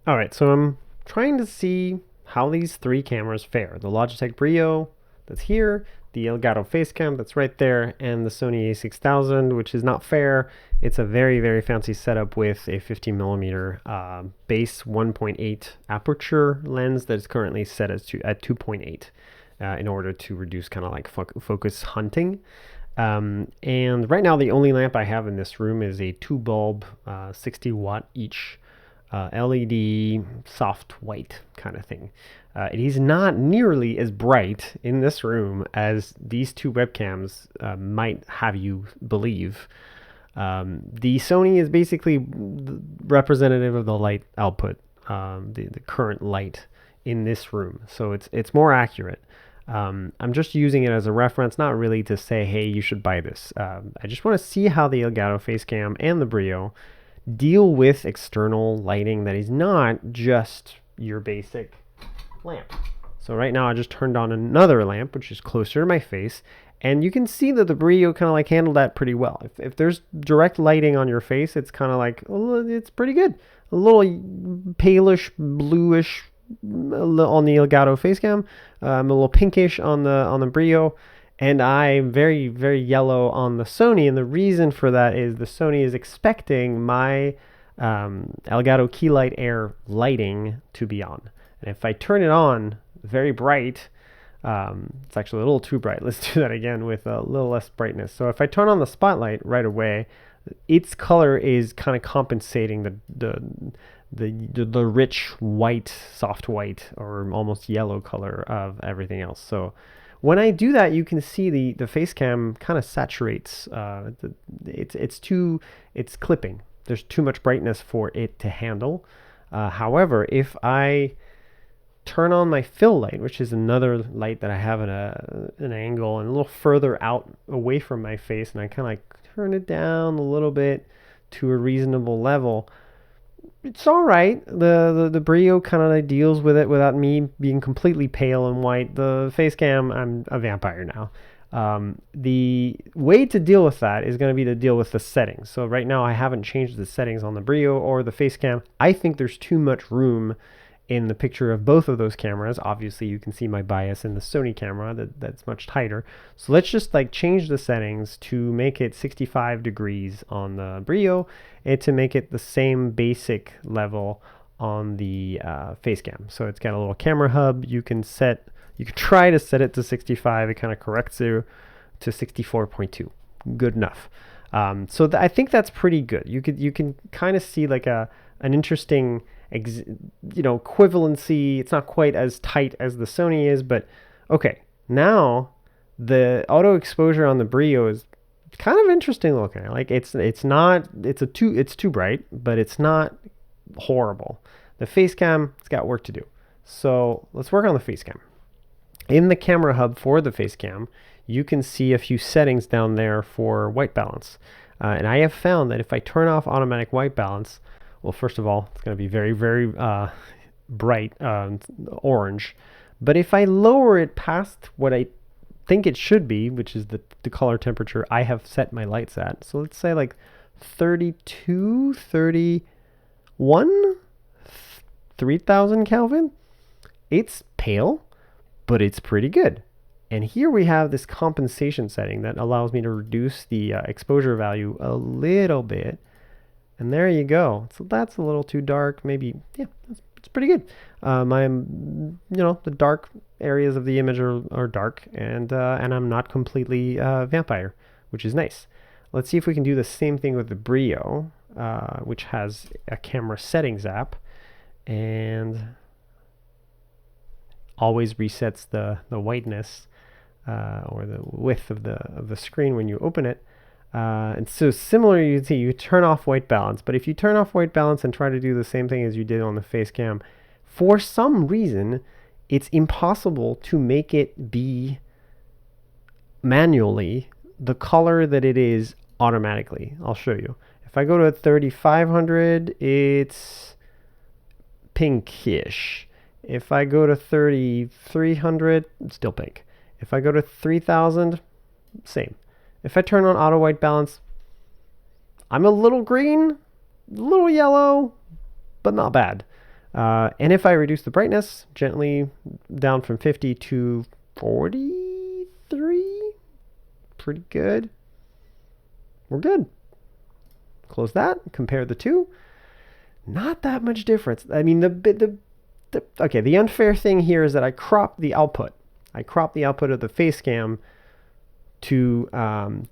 All right, so I'm trying to see how these three cameras fare. The Logitech Brio that's here, the Elgato Facecam that's right there, and the Sony A6000, which is not fair. It's a very, very fancy setup with a 50mm base 1.8 aperture lens that is currently set as at 2.8 in order to reduce kind of like focus hunting. And right now, the only lamp I have in this room is a 2 bulb, 60 watt each LED soft white kind of thing. It is not nearly as bright in this room as these two webcams might have you believe. The Sony is basically representative of the light output, the current light in this room, so it's more accurate. I'm just using it as a reference, not really to say, hey, you should buy this. I just want to see how the Elgato Facecam and the Brio deal with external lighting that is not just your basic lamp. So right now I just turned on another lamp, which is closer to my face, and you can see that the Brio kind of like handled that pretty well. If there's direct lighting on your face, it's kind of like, it's pretty good. A little palish, bluish on the Elgato Facecam, a little pinkish on the Brio, and I'm very, very yellow on the Sony. And the reason for that is the Sony is expecting my Elgato Keylight Air lighting to be on. And if I turn it on very bright, it's actually a little too bright. Let's do that again with a little less brightness. So if I turn on the spotlight right away, its color is kind of compensating the rich white, soft white, or almost yellow color of everything else. So when I do that, you can see the face cam kind of saturates. It's clipping. There's too much brightness for it to handle. However, if I turn on my fill light, which is another light that I have at an angle and a little further out away from my face, and I kind of like turn it down a little bit to a reasonable level, it's all right. The Brio kind of deals with it without me being completely pale and white. The face cam, I'm a vampire now. The way to deal with that is going to be to deal with the settings. So right now I haven't changed the settings on the Brio or the face cam. I think there's too much room in the picture of both of those cameras. Obviously you can see my bias in the Sony camera that's much tighter. So let's just like change the settings to make it 65 degrees on the Brio and to make it the same basic level on the face cam. So it's got a little camera hub. You can try to set it to 65. It kind of corrects it to 64.2. Good enough. I think that's pretty good. You can kind of see like an interesting equivalency. It's not quite as tight as the Sony is, but okay. Now the auto exposure on the Brio is kind of interesting looking. Like it's too bright, but it's not horrible. The face cam, it's got work to do. So let's work on the face cam. In the camera hub for the face cam, you can see a few settings down there for white balance. And I have found that if I turn off automatic white balance, well, first of all, it's going to be very, very bright orange. But if I lower it past what I think it should be, which is the color temperature I have set my lights at. So let's say like 32, 31, 3000 Kelvin. It's pale, but it's pretty good. And here we have this compensation setting that allows me to reduce the exposure value a little bit. And there you go. So that's a little too dark. Maybe, yeah, it's pretty good. The dark areas of the image are dark, and I'm not completely vampire, which is nice. Let's see if we can do the same thing with the Brio, which has a camera settings app, and always resets the whiteness or the width of the screen when you open it. And so similar, you see, you turn off white balance, but if you turn off white balance and try to do the same thing as you did on the face cam, for some reason, it's impossible to make it be manually the color that it is automatically. I'll show you. If I go to 3500, it's pinkish. If I go to 3300, it's still pink. If I go to 3000, same. If I turn on auto white balance, I'm a little green, a little yellow, but not bad. And if I reduce the brightness gently down from 50 to 43, pretty good. We're good. Close that, compare the two. Not that much difference. I mean, the unfair thing here is that I crop the output. I crop the output of the Facecam to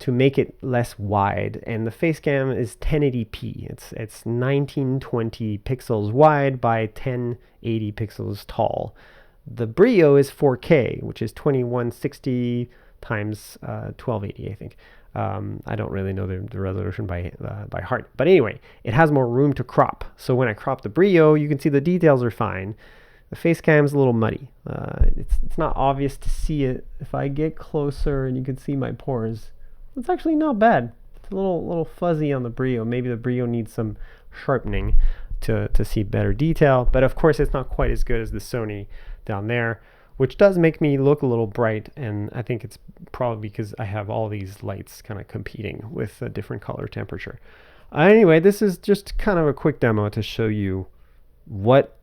make it less wide, and the Facecam is 1080p. It's 1920 pixels wide by 1080 pixels tall. The Brio is 4K, which is 2160 times 1280, I think. I don't really know the resolution by heart, but anyway, it has more room to crop. So when I crop the Brio, you can see the details are fine. The Facecam is a little muddy. It's not obvious to see it. If I get closer and you can see my pores, it's actually not bad. It's a little fuzzy on the Brio. Maybe the Brio needs some sharpening to see better detail. But of course, it's not quite as good as the Sony down there, which does make me look a little bright. And I think it's probably because I have all these lights kind of competing with a different color temperature. Anyway, this is just kind of a quick demo to show you what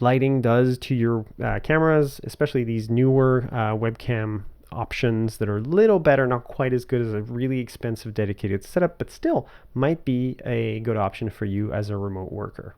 lighting does to your cameras, especially these newer webcam options that are a little better, not quite as good as a really expensive dedicated setup, but still might be a good option for you as a remote worker.